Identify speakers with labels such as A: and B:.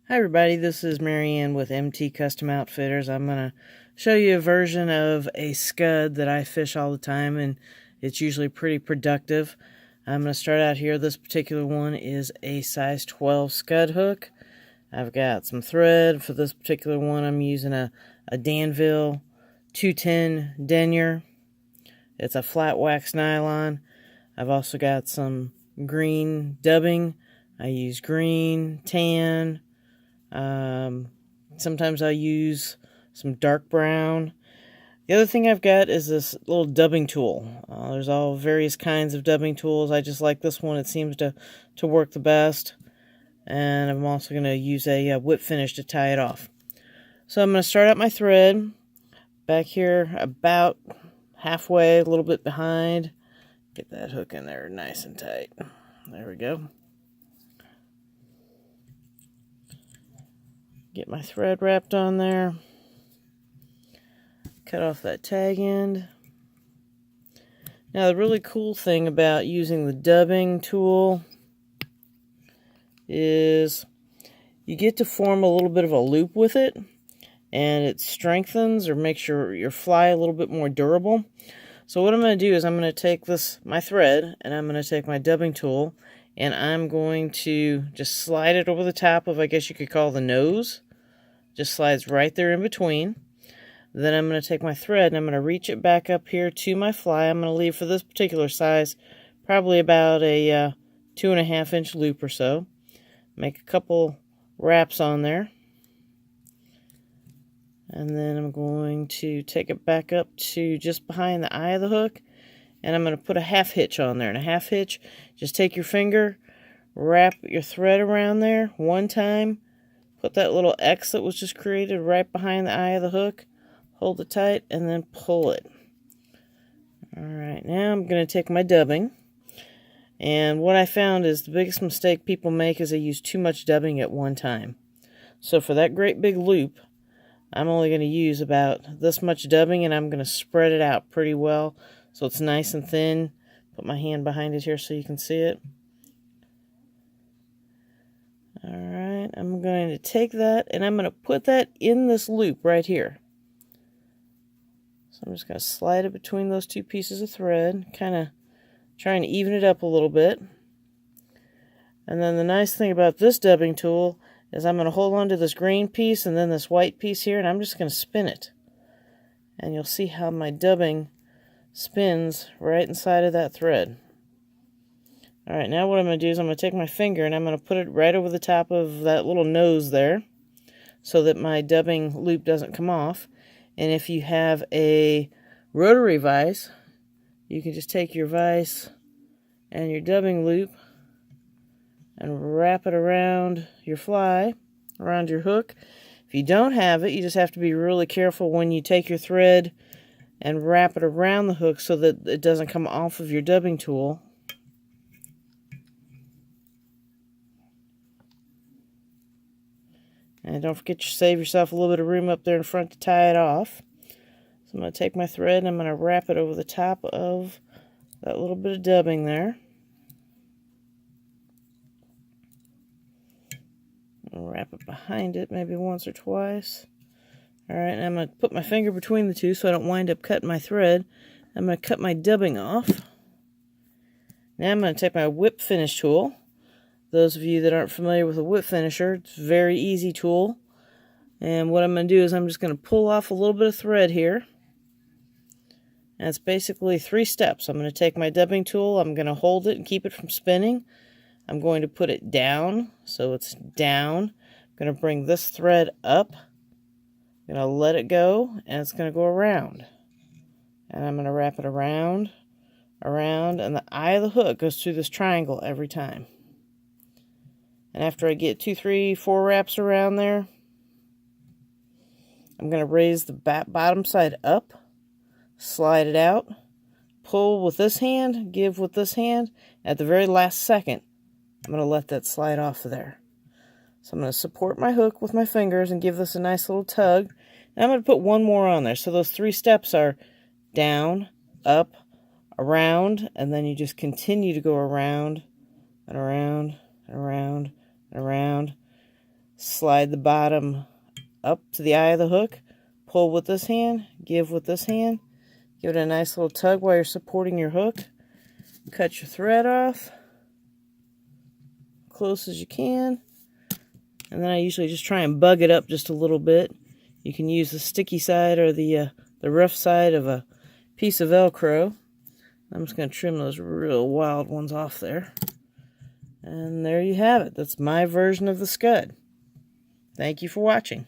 A: Hi everybody, this is Marianne with MT Custom Outfitters. I'm going to show you a version of a Scud that I fish all the time, and it's usually pretty productive. I'm going to start out here. This particular one is a size 12 Scud hook. I've got some thread. For this particular one, I'm using a Danville 210 denier. It's a flat wax nylon. I've also got some green dubbing. I use green, tan. Sometimes I'll use some dark brown. The other thing I've got is this little dubbing tool. There's all various kinds of dubbing tools. I just like this one. It seems to work the best. And I'm also going to use a whip finish to tie it off. So I'm going to start out my thread back here about halfway, a little bit behind. Get that hook in there nice and tight. There we go. Get my thread wrapped on there. Cut off that tag end. Now the really cool thing about using the dubbing tool is you get to form a little bit of a loop with it, and it strengthens or makes your fly a little bit more durable. So what I'm going to do is I'm going to take my thread, and I'm going to take my dubbing tool, and I'm going to just slide it over the top of, I guess you could call the nose. Just slides right there in between. Then I'm going to take my thread and I'm going to reach it back up here to my fly. I'm going to leave, for this particular size, probably about a 2.5 inch loop or so. Make a couple wraps on there. And then I'm going to take it back up to just behind the eye of the hook. And I'm going to put a half hitch on there. And a half hitch, just take your finger, wrap your thread around there one time. Put that little X that was just created right behind the eye of the hook. Hold it tight and then pull it. Alright, now I'm going to take my dubbing. And what I found is the biggest mistake people make is they use too much dubbing at one time. So for that great big loop, I'm only going to use about this much dubbing, and I'm going to spread it out pretty well so it's nice and thin. Put my hand behind it here so you can see it. Alright, I'm going to take that and I'm going to put that in this loop right here. So I'm just going to slide it between those two pieces of thread, kind of trying to even it up a little bit. And then the nice thing about this dubbing tool is I'm going to hold on to this green piece and then this white piece here, and I'm just going to spin it. And you'll see how my dubbing spins right inside of that thread. Alright, now what I'm going to do is I'm going to take my finger and I'm going to put it right over the top of that little nose there so that my dubbing loop doesn't come off. And if you have a rotary vise, you can just take your vise and your dubbing loop and wrap it around your fly, around your hook. If you don't have it, you just have to be really careful when you take your thread and wrap it around the hook so that it doesn't come off of your dubbing tool. And don't forget to save yourself a little bit of room up there in front to tie it off. So I'm going to take my thread and I'm going to wrap it over the top of that little bit of dubbing there. I'll wrap it behind it maybe once or twice. Alright, and I'm going to put my finger between the two so I don't wind up cutting my thread. I'm going to cut my dubbing off. Now I'm going to take my whip finish tool. Those of you that aren't familiar with a whip finisher, it's a very easy tool. And what I'm going to do is I'm just going to pull off a little bit of thread here. And it's basically 3 steps. I'm going to take my dubbing tool, I'm going to hold it and keep it from spinning. I'm going to put it down, so it's down. I'm going to bring this thread up. I'm going to let it go, and it's going to go around. And I'm going to wrap it around, and the eye of the hook goes through this triangle every time. And after I get 2, 3, 4 wraps around there, I'm going to raise the bottom side up, slide it out, pull with this hand, give with this hand. At the very last second, I'm going to let that slide off of there. So I'm going to support my hook with my fingers and give this a nice little tug. And I'm going to put one more on there. So those 3 steps are down, up, around, and then you just continue to go around and around and around and around. Slide the bottom up to the eye of the hook, pull with this hand, give with this hand, give it a nice little tug while you're supporting your hook, cut your thread off, close as you can, and then I usually just try and bug it up just a little bit. You can use the sticky side or the rough side of a piece of Velcro. I'm just going to trim those real wild ones off there. And there you have it. That's my version of the Scud. Thank you for watching.